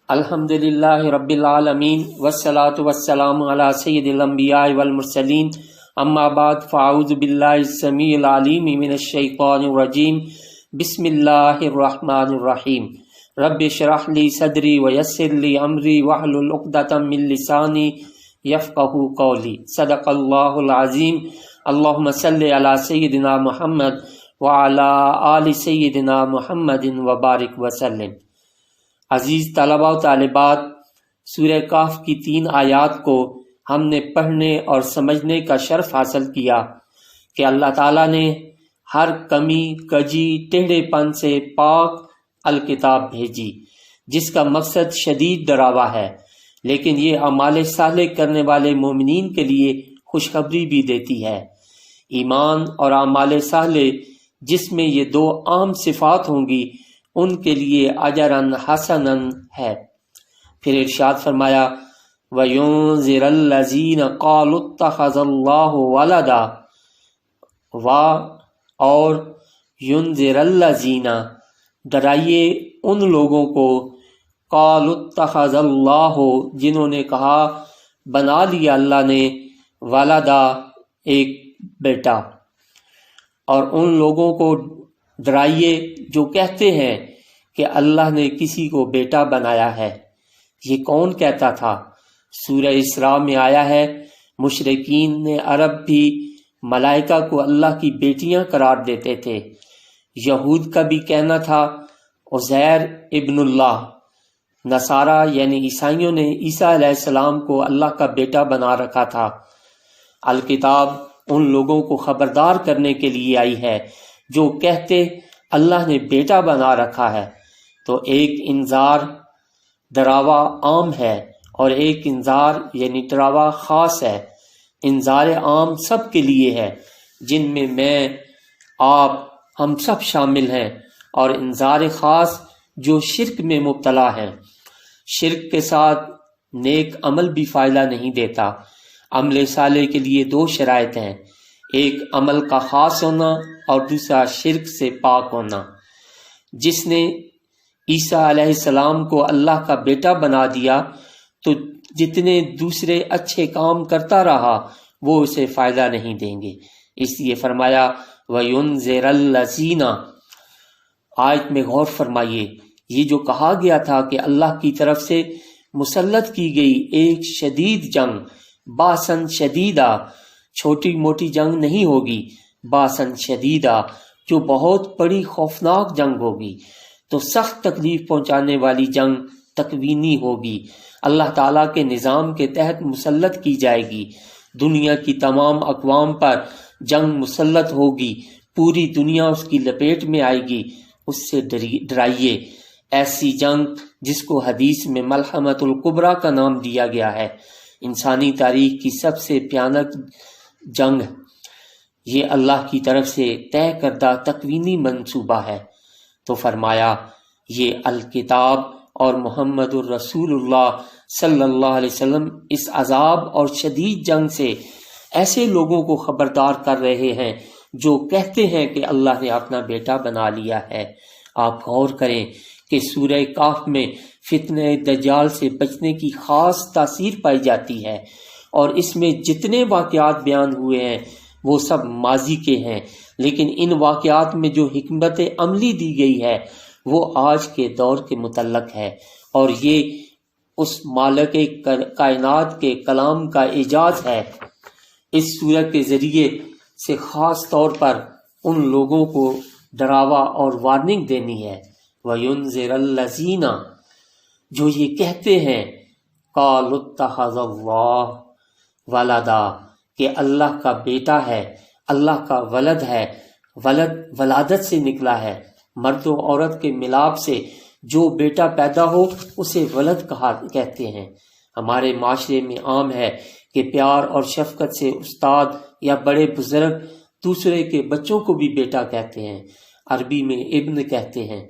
الحمدللہ رب العالمین والصلاة والسلام علی سید الانبیاء والمرسلین اما بعد فاعوذ باللہ السمیع العلیم من الشیطان الرجیم بسم اللہ الرحمن الرحیم رب اشرح لی صدری ویسر لی امری واحلل عقدۃ من لسانی یفقہوا قولی صدق اللہ العظیم اللہم صلی علی سیدنا محمد وعلی آل سیدنا محمد وبارک وسلم۔ عزیز طلباء و طالبات، سورہ کہف کی 3 آیات کو ہم نے پڑھنے اور سمجھنے کا شرف حاصل کیا کہ اللہ تعالیٰ نے ہر کمی کجی ٹیڑھے پن سے پاک الکتاب بھیجی، جس کا مقصد شدید ڈراوا ہے، لیکن یہ اعمال صالح کرنے والے مومنین کے لیے خوشخبری بھی دیتی ہے۔ ایمان اور اعمال صالح جس میں یہ 2 عام صفات ہوں گی ان کے لیے اجرن حسنن ہے۔ پھر ارشاد فرمایا وَيُنذِرَ الَّذِينَ قَالُوا اتَّخَذَ اللَّهُ وَلَدًا اور يُنذِرَ الَّذِينَ ڈرائیے ان لوگوں کو قَالُوا اتَّخَذَ اللَّهُ جنہوں نے کہا بنا لیا اللہ نے ولدا ایک بیٹا، اور ان لوگوں کو ڈرائیے جو کہتے ہیں کہ اللہ نے کسی کو بیٹا بنایا ہے۔ یہ کون کہتا تھا؟ سورہ اسراء میں آیا ہے مشرکین نے عرب بھی ملائکہ کو اللہ کی بیٹیاں قرار دیتے تھے۔ یہود کا بھی کہنا تھا عزیر ابن اللہ۔ نصارہ یعنی عیسائیوں نے عیسیٰ علیہ السلام کو اللہ کا بیٹا بنا رکھا تھا۔ الکتاب ان لوگوں کو خبردار کرنے کے لیے آئی ہے جو کہتے اللہ نے بیٹا بنا رکھا ہے۔ تو ایک انذار ڈراوا عام ہے اور ایک انذار یعنی ڈراوا خاص ہے۔ انذار عام سب کے لیے ہے جن میں آپ ہم سب شامل ہیں، اور انذار خاص جو شرک میں مبتلا ہیں۔ شرک کے ساتھ نیک عمل بھی فائدہ نہیں دیتا۔ عمل صالح کے لیے 2 شرائط ہیں، ایک عمل کا خاص ہونا اور دوسرا شرک سے پاک ہونا۔ جس نے عیسیٰ علیہ السلام کو اللہ کا بیٹا بنا دیا تو جتنے دوسرے اچھے کام کرتا رہا وہ اسے فائدہ نہیں دیں گے، اس لیے فرمایا وَيُنذِرَ الَّذِينَ۔ آیت میں غور فرمائیے، یہ جو کہا گیا تھا کہ اللہ کی طرف سے مسلط کی گئی ایک شدید جنگ، باسن شدیدہ، چھوٹی موٹی جنگ نہیں ہوگی، باسن شدیدہ جو بہت بڑی خوفناک جنگ ہوگی، تو سخت تکلیف پہنچانے والی جنگ تکوینی ہوگی، اللہ تعالیٰ کے نظام کے تحت مسلط کی جائے گی۔ دنیا کی تمام اقوام پر جنگ مسلط ہوگی، پوری دنیا اس کی لپیٹ میں آئے گی، اس سے ڈرائیے۔ ایسی جنگ جس کو حدیث میں ملحمۃ الکبریٰ کا نام دیا گیا ہے، انسانی تاریخ کی سب سے بھیانک جنگ، یہ اللہ کی طرف سے طے کردہ تکوینی منصوبہ ہے۔ تو فرمایا یہ الکتاب اور محمد الرسول اللہ صلی اللہ علیہ وسلم اس عذاب اور شدید جنگ سے ایسے لوگوں کو خبردار کر رہے ہیں جو کہتے ہیں کہ اللہ نے اپنا بیٹا بنا لیا ہے۔ آپ غور کریں کہ سورہ کہف میں فتنہ دجال سے بچنے کی خاص تاثیر پائی جاتی ہے، اور اس میں جتنے واقعات بیان ہوئے ہیں وہ سب ماضی کے ہیں، لیکن ان واقعات میں جو حکمت عملی دی گئی ہے وہ آج کے دور کے متعلق ہے، اور یہ اس مالک کائنات کے کلام کا اعجاز ہے۔ اس سورت کے ذریعے سے خاص طور پر ان لوگوں کو ڈراوا اور وارننگ دینی ہے وَيُنذِرَ الَّذِينَ جو یہ کہتے ہیں قَالُوا اتَّخَذَ اللَّهُ وَلَدًا کہ اللہ کا بیٹا ہے، اللہ کا ولد ہے۔ ولد ولادت سے نکلا ہے، مرد و عورت کے ملاپ سے جو بیٹا پیدا ہو اسے ولد کہتے ہیں۔ ہمارے معاشرے میں عام ہے کہ پیار اور شفقت سے استاد یا بڑے بزرگ دوسرے کے بچوں کو بھی بیٹا کہتے ہیں، عربی میں ابن کہتے ہیں،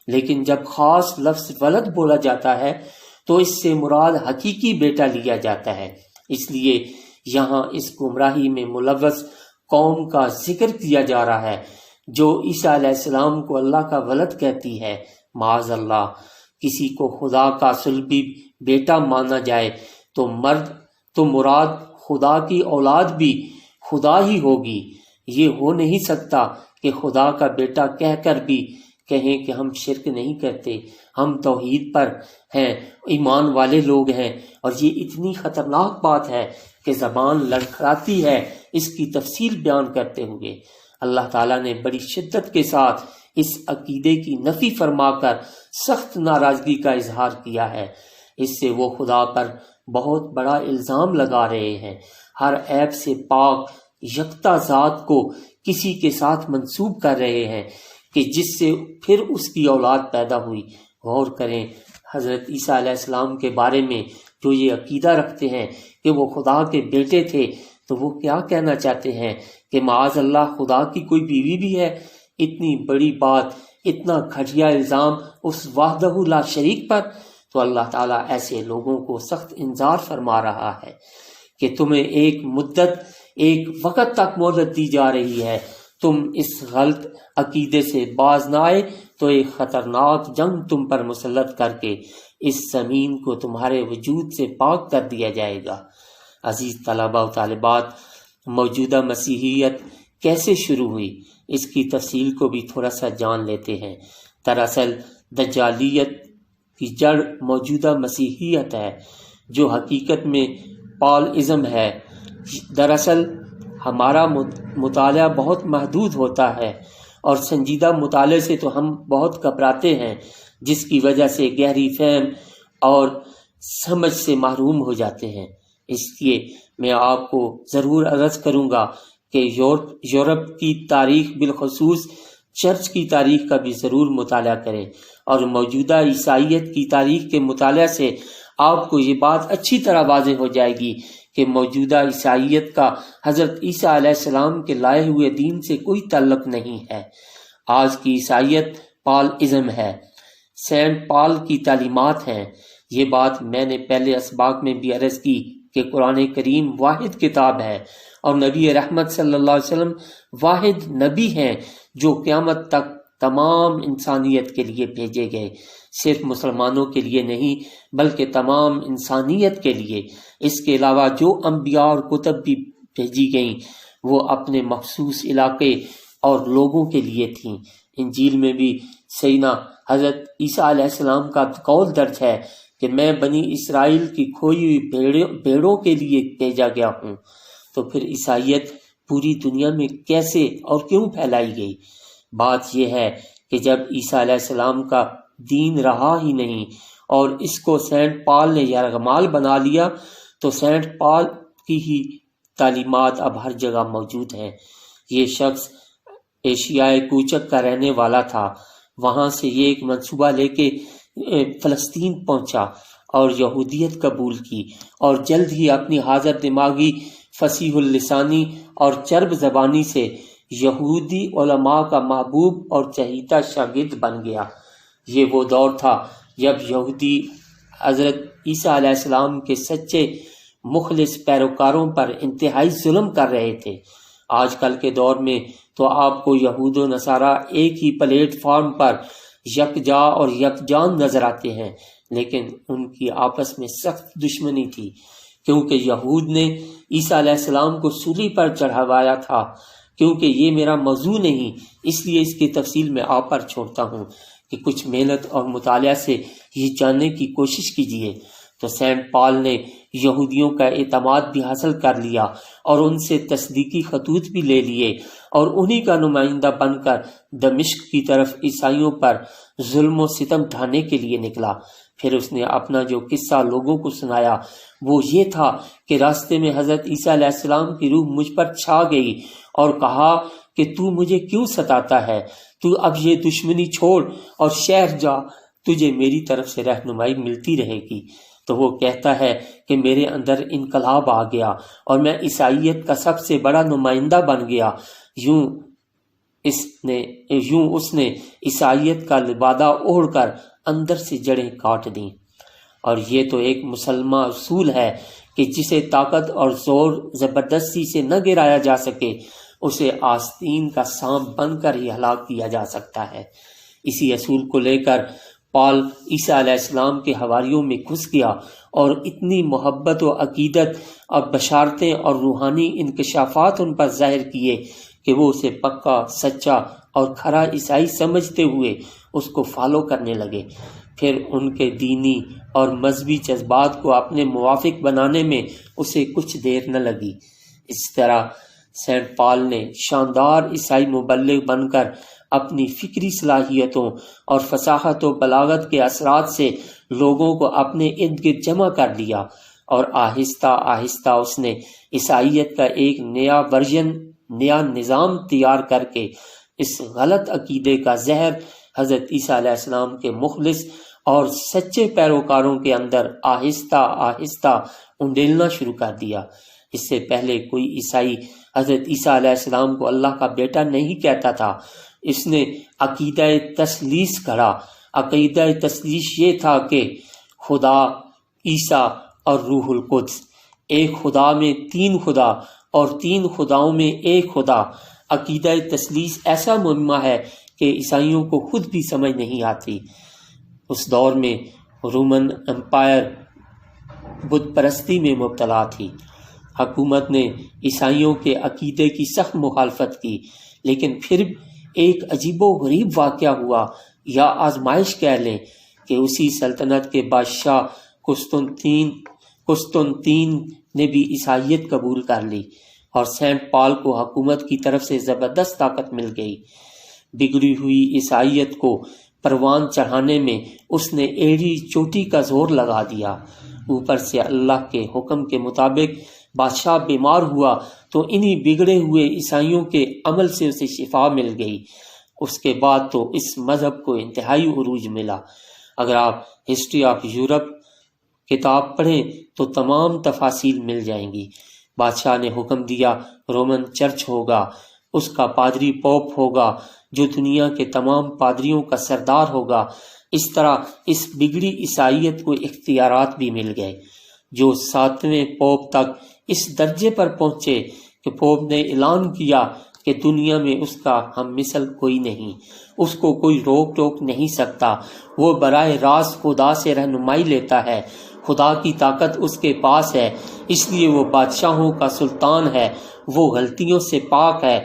لیکن جب خاص لفظ ولد بولا جاتا ہے تو اس سے مراد حقیقی بیٹا لیا جاتا ہے۔ اس لیے یہاں اس گمراہی میں ملوث قوم کا ذکر کیا جا رہا ہے جو عیسیٰ علیہ السلام کو اللہ کا ولد کہتی ہے، معاذ اللہ، کسی کو خدا کا صلبی بیٹا مانا جائے تو مراد خدا کی اولاد بھی خدا ہی ہوگی۔ یہ ہو نہیں سکتا کہ خدا کا بیٹا کہہ کر بھی کہیں کہ ہم شرک نہیں کرتے، ہم توحید پر ہیں، ایمان والے لوگ ہیں۔ اور یہ اتنی خطرناک بات ہے کہ زبان لڑکھڑاتی ہے اس کی تفصیل بیان کرتے ہوئے۔ اللہ تعالیٰ نے بڑی شدت کے ساتھ اس عقیدے کی نفی فرما کر سخت ناراضگی کا اظہار کیا ہے۔ اس سے وہ خدا پر بہت بڑا الزام لگا رہے ہیں، ہر عیب سے پاک یکتا ذات کو کسی کے ساتھ منسوب کر رہے ہیں کہ جس سے پھر اس کی اولاد پیدا ہوئی۔ غور کریں حضرت عیسیٰ علیہ السلام کے بارے میں جو یہ عقیدہ رکھتے ہیں کہ وہ خدا کے بیٹے تھے، تو وہ کیا کہنا چاہتے ہیں کہ معاذ اللہ خدا کی کوئی بیوی بھی ہے؟ اتنی بڑی بات، اتنا گھٹیا الزام اس وحدہ لا شریک پر۔ تو اللہ تعالیٰ ایسے لوگوں کو سخت انذار فرما رہا ہے کہ تمہیں ایک مدت، ایک وقت تک مہلت دی جا رہی ہے، تم اس غلط عقیدے سے باز نہ آئے تو ایک خطرناک جنگ تم پر مسلط کر کے اس زمین کو تمہارے وجود سے پاک کر دیا جائے گا۔ عزیز طلباء و طالبات، موجودہ مسیحیت کیسے شروع ہوئی، اس کی تفصیل کو بھی تھوڑا سا جان لیتے ہیں۔ دراصل دجالیت کی جڑ موجودہ مسیحیت ہے، جو حقیقت میں پال ازم ہے۔ دراصل ہمارا مطالعہ بہت محدود ہوتا ہے اور سنجیدہ مطالعے سے تو ہم بہت گھبراتے ہیں، جس کی وجہ سے گہری فہم اور سمجھ سے محروم ہو جاتے ہیں۔ اس لیے میں آپ کو ضرور عرض کروں گا کہ یورپ کی تاریخ، بالخصوص چرچ کی تاریخ کا بھی ضرور مطالعہ کریں، اور موجودہ عیسائیت کی تاریخ کے مطالعہ سے آپ کو یہ بات اچھی طرح واضح ہو جائے گی کہ موجودہ عیسائیت کا حضرت عیسیٰ علیہ السلام کے لائے ہوئے دین سے کوئی تعلق نہیں ہے۔ آج کی عیسائیت پال ازم ہے، سینٹ پال کی تعلیمات ہیں۔ یہ بات میں نے پہلے اسباق میں بھی عرض کی کہ قرآن کریم واحد کتاب ہے، اور نبی رحمت صلی اللہ علیہ وسلم واحد نبی ہیں جو قیامت تک تمام انسانیت کے لیے بھیجے گئے، صرف مسلمانوں کے لیے نہیں بلکہ تمام انسانیت کے لیے۔ اس کے علاوہ جو انبیاء اور کتب بھی بھیجی گئیں وہ اپنے مخصوص علاقے اور لوگوں کے لیے تھیں۔ انجیل میں بھی سیدنا حضرت عیسیٰ علیہ السلام کا قول درج ہے کہ میں بنی اسرائیل کی کھوئی ہوئی بھیڑوں کے لیے بھیجا گیا ہوں۔ تو پھر عیسائیت پوری دنیا میں کیسے اور کیوں پھیلائی گئی؟ بات یہ ہے کہ جب عیسیٰ علیہ السلام کا دین رہا ہی نہیں اور اس کو سینٹ پال نے یرغمال بنا لیا، تو سینٹ پال کی ہی تعلیمات اب ہر جگہ موجود ہیں۔ یہ شخص ایشیائے کوچک کا رہنے والا تھا، وہاں سے یہ ایک منصوبہ لے کے فلسطین پہنچا اور یہودیت قبول کی، اور جلد ہی اپنی حاضر دماغی، فصیح اللسانی اور چرب زبانی سے یہودی علماء کا محبوب اور چہیتا شاگرد بن گیا۔ یہ وہ دور تھا جب یہودی حضرت عیسیٰ علیہ السلام کے سچے مخلص پیروکاروں پر انتہائی ظلم کر رہے تھے۔ آج کل کے دور میں تو آپ کو یہود و نصارہ ایک ہی پلیٹ فارم پر یکجا اور یکجان نظر آتے ہیں، لیکن ان کی آپس میں سخت دشمنی تھی، کیونکہ یہود نے عیسیٰ علیہ السلام کو سولی پر چڑھاوایا تھا۔ کیونکہ یہ میرا موضوع نہیں، اس لیے اس کی تفصیل میں آپ پر چھوڑتا ہوں کہ کچھ محنت اور مطالعہ سے یہ جاننے کی کوشش کیجیے۔ تو سینٹ پال نے یہودیوں کا اعتماد بھی حاصل کر لیا اور ان سے تصدیقی خطوط بھی لے لیے، اور انہی کا نمائندہ بن کر دمشق کی طرف عیسائیوں پر ظلم و ستم ڈھانے کے لیے نکلا۔ پھر اس نے اپنا جو قصہ لوگوں کو سنایا وہ یہ تھا کہ راستے میں حضرت عیسیٰ علیہ السلام کی روح مجھ پر چھا گئی اور کہا کہ تو مجھے کیوں ستاتا ہے؟ تو اب یہ دشمنی چھوڑ اور شہر جا، تجھے میری طرف سے رہنمائی ملتی رہے گی۔ تو وہ کہتا ہے کہ میرے اندر انقلاب آ گیا اور میں عیسائیت کا سب سے بڑا نمائندہ بن گیا۔ یوں اس نے عیسائیت کا لبادہ اوڑھ کر اندر سے جڑیں کاٹ دیں۔ اور یہ تو ایک مسلمہ اصول ہے کہ جسے طاقت اور زور زبردستی سے نہ گرایا جا سکے، اسے آستین کا سانپ بن کر ہی ہلاک کیا جا سکتا ہے۔ اسی اصول کو لے کر پال عیسیٰ علیہ السلام کے حواریوں میں گھس گیا اور اتنی محبت و عقیدت اور بشارتیں اور روحانی انکشافات ان پر ظاہر کیے کہ وہ اسے پکا، سچا اور کھرا عیسائی سمجھتے ہوئے اس کو فالو کرنے لگے۔ پھر ان کے دینی اور مذہبی جذبات کو اپنے موافق بنانے میں اسے کچھ دیر نہ لگی۔ اس طرح سینٹ پال نے شاندار عیسائی مبلغ بن کر اپنی فکری صلاحیتوں اور فصاحت و بلاغت کے اثرات سے لوگوں کو اپنے ارد گرد جمع کر لیا، اور آہستہ آہستہ اس نے عیسائیت کا ایک نیا ورژن، نیا نظام تیار کر کے اس غلط عقیدے کا زہر حضرت عیسیٰ علیہ السلام کے مخلص اور سچے پیروکاروں کے اندر آہستہ آہستہ انڈیلنا شروع کر دیا۔ اس سے پہلے کوئی عیسائی حضرت عیسیٰ علیہ السلام کو اللہ کا بیٹا نہیں کہتا تھا۔ اس نے عقیدہ تثلیث گھڑا۔ عقیدہ تثلیث یہ تھا کہ خدا، عیسیٰ اور روح القدس، ایک خدا میں تین خدا اور تین خداؤں میں ایک خدا۔ عقیدہ تثلیث ایسا معمہ ہے کہ عیسائیوں کو خود بھی سمجھ نہیں آتی۔ اس دور میں رومن امپائر بت پرستی میں مبتلا تھی۔ حکومت نے عیسائیوں کے عقیدے کی سخت مخالفت کی، لیکن پھر ایک عجیب و غریب واقعہ ہوا، یا آزمائش کہہ لیں، کہ اسی سلطنت کے بادشاہ قسطنطین نے بھی عیسائیت قبول کر لی، اور سینٹ پال کو حکومت کی طرف سے زبردست طاقت مل گئی۔ بگڑی ہوئی عیسائیت کو پروان چڑھانے میں اس نے ایڑی چوٹی کا زور لگا دیا۔ اوپر سے اللہ کے حکم کے مطابق بادشاہ بیمار ہوا تو انہی بگڑے ہوئے عیسائیوں کے عمل سے اسے شفا مل گئی۔ اس کے بعد تو اس مذہب کو انتہائی عروج ملا۔ اگر آپ ہسٹری آف یورپ کتاب پڑھیں تو تمام تفاصیل مل جائیں گی۔ بادشاہ نے حکم دیا رومن چرچ ہوگا، اس کا پادری پوپ ہوگا جو دنیا کے تمام پادریوں کا سردار ہوگا۔ اس طرح اس بگڑی عیسائیت کو اختیارات بھی مل گئے، جو 7ویں پوپ تک اس درجے پر پہنچے کہ پوپ نے اعلان کیا کہ دنیا میں اس کا ہم مثل کوئی نہیں، اس کو کوئی روک ٹوک نہیں سکتا، وہ براہ راست خدا سے رہنمائی لیتا ہے، خدا کی طاقت اس کے پاس ہے، اس لیے وہ بادشاہوں کا سلطان ہے، وہ غلطیوں سے پاک ہے،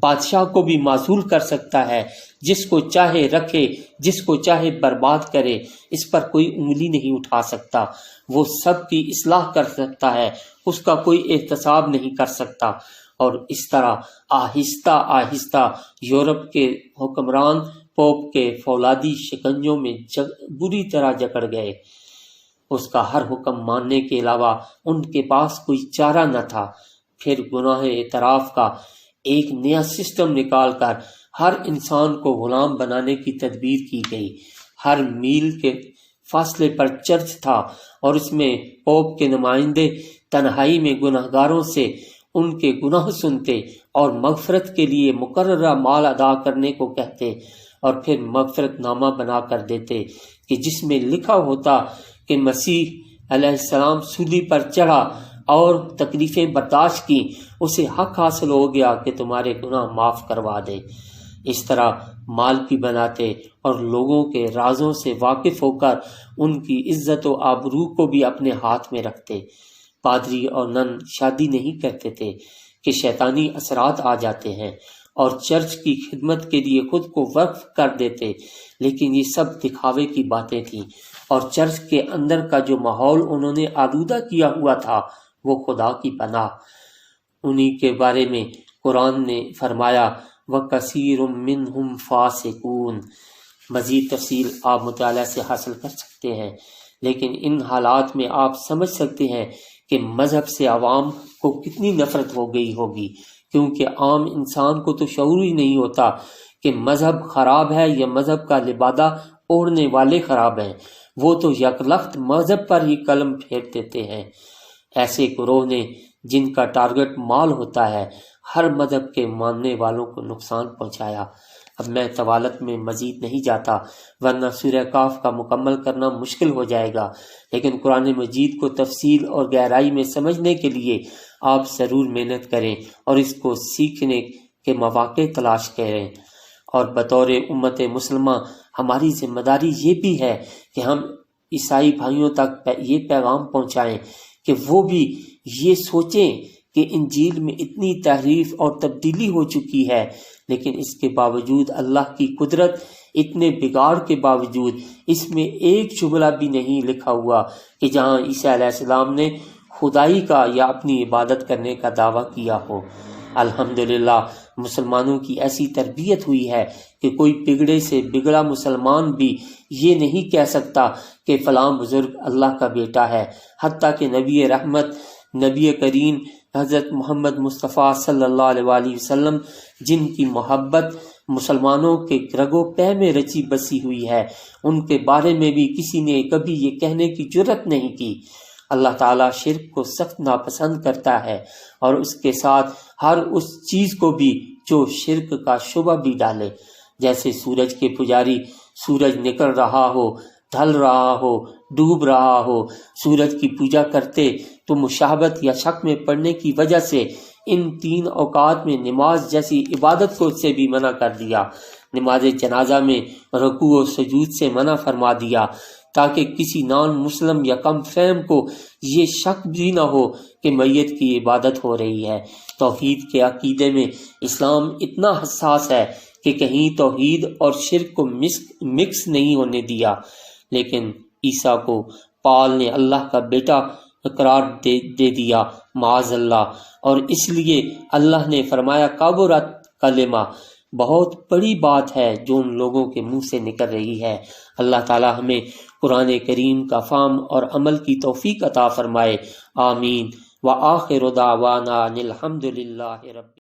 بادشاہ کو بھی معزول کر سکتا ہے، جس کو چاہے رکھے، جس کو چاہے برباد کرے، اس پر کوئی انگلی نہیں اٹھا سکتا، وہ سب کی اصلاح کر سکتا ہے، اس کا کوئی احتساب نہیں کر سکتا۔ اور اس طرح آہستہ آہستہ یورپ کے حکمران پوپ کے فولادی شکنجوں میں بری طرح جکڑ گئے۔ اس کا ہر حکم ماننے کے علاوہ ان کے پاس کوئی چارہ نہ تھا۔ پھر گناہ اعتراف کا ایک نیا سسٹم نکال کر ہر انسان کو غلام بنانے کی تدبیر کی گئی۔ ہر میل کے فاصلے پر چرچ تھا، اور اس میں پوپ کے نمائندے تنہائی میں گناہگاروں سے ان کے گناہ سنتے اور مغفرت کے لیے مقررہ مال ادا کرنے کو کہتے، اور پھر مغفرت نامہ بنا کر دیتے کہ جس میں لکھا ہوتا کہ مسیح علیہ السلام صلیب پر چڑھا اور تکلیفیں برداشت کی، اسے حق حاصل ہو گیا کہ تمہارے گناہ معاف کروا دے۔ اس طرح مال بھی بناتے اور لوگوں کے رازوں سے واقف ہو کر ان کی عزت و آبرو کو بھی اپنے ہاتھ میں رکھتے۔ پادری اور نن شادی نہیں کرتے تھے کہ شیطانی اثرات آ جاتے ہیں، اور چرچ کی خدمت کے لیے خود کو وقف کر دیتے، لیکن یہ سب دکھاوے کی باتیں تھیں، اور چرچ کے اندر کا جو ماحول انہوں نے آلودہ کیا ہوا تھا وہ خدا کی پناہ۔ انہی کے بارے میں قرآن نے فرمایا وَكَثِيرٌ مِّنْهُمْ فَاسِقُونَ۔ مزید تفصیل آپ مطالعہ سے حاصل کر سکتے ہیں، لیکن ان حالات میں آپ سمجھ سکتے ہیں کہ مذہب سے عوام کو کتنی نفرت ہو گئی ہوگی، کیونکہ عام انسان کو تو شعور ہی نہیں ہوتا کہ مذہب خراب ہے یا مذہب کا لبادہ اوڑھنے والے خراب ہیں۔ وہ تو یکلخت مذہب پر ہی قلم پھیر دیتے ہیں۔ ایسے گروہ نے جن کا ٹارگٹ مال ہوتا ہے، ہر مذہب کے ماننے والوں کو نقصان پہنچایا۔ اب میں طوالت میں مزید نہیں جاتا، ورنہ سورہ کہف کا مکمل کرنا مشکل ہو جائے گا، لیکن قرآن مجید کو تفصیل اور گہرائی میں سمجھنے کے لیے آپ ضرور محنت کریں اور اس کو سیکھنے کے مواقع تلاش کریں۔ اور بطور امت مسلمہ ہماری ذمہ داری یہ بھی ہے کہ ہم عیسائی بھائیوں تک یہ پیغام پہنچائیں کہ وہ بھی یہ سوچیں کہ انجیل میں اتنی تحریف اور تبدیلی ہو چکی ہے، لیکن اس کے باوجود اللہ کی قدرت، اتنے بگاڑ کے باوجود اس میں ایک جملہ بھی نہیں لکھا ہوا کہ جہاں عیسیٰ علیہ السلام نے خدائی کا یا اپنی عبادت کرنے کا دعویٰ کیا ہو۔ الحمدللہ مسلمانوں کی ایسی تربیت ہوئی ہے کہ کوئی بگڑے سے بگڑا مسلمان بھی یہ نہیں کہہ سکتا کہ فلاں بزرگ اللہ کا بیٹا ہے، حتیٰ کہ نبی رحمت، نبی کریم حضرت محمد مصطفیٰ صلی اللہ علیہ وآلہ وسلم، جن کی محبت مسلمانوں کے رگو پہ میں رچی بسی ہوئی ہے، ان کے بارے میں بھی کسی نے کبھی یہ کہنے کی جرت نہیں کی۔ اللہ تعالیٰ شرک کو سخت ناپسند کرتا ہے، اور اس کے ساتھ ہر اس چیز کو بھی جو شرک کا شبہ بھی ڈالے، جیسے سورج کے پجاری سورج نکل رہا ہو، ڈھل رہا ہو، ڈوب رہا ہو، سورج کی پوجا کرتے تو مشابہت یا شک میں پڑنے کی وجہ سے ان 3 اوقات میں نماز جیسی عبادت کو سے بھی منع کر دیا، نماز جنازہ میں رکوع و سجود سے منع فرما دیا، تاکہ کسی نان مسلم یا کم فہم کو یہ شک بھی نہ ہو کہ میت کی عبادت ہو رہی ہے۔ توحید کے عقیدے میں اسلام اتنا حساس ہے کہ کہیں توحید اور شرک کو مکس نہیں ہونے دیا، لیکن عیسیٰ کو پال نے اللہ کا بیٹا قرار دے دیا، معاذ اللہ، اور اس لیے اللہ نے فرمایا کبرت کلمہ، بہت بڑی بات ہے جو ان لوگوں کے منہ سے نکل رہی ہے۔ اللہ تعالی ہمیں قرآن کریم کا فہم اور عمل کی توفیق عطا فرمائے، آمین۔ وآخر دعوانا الحمد للہ رب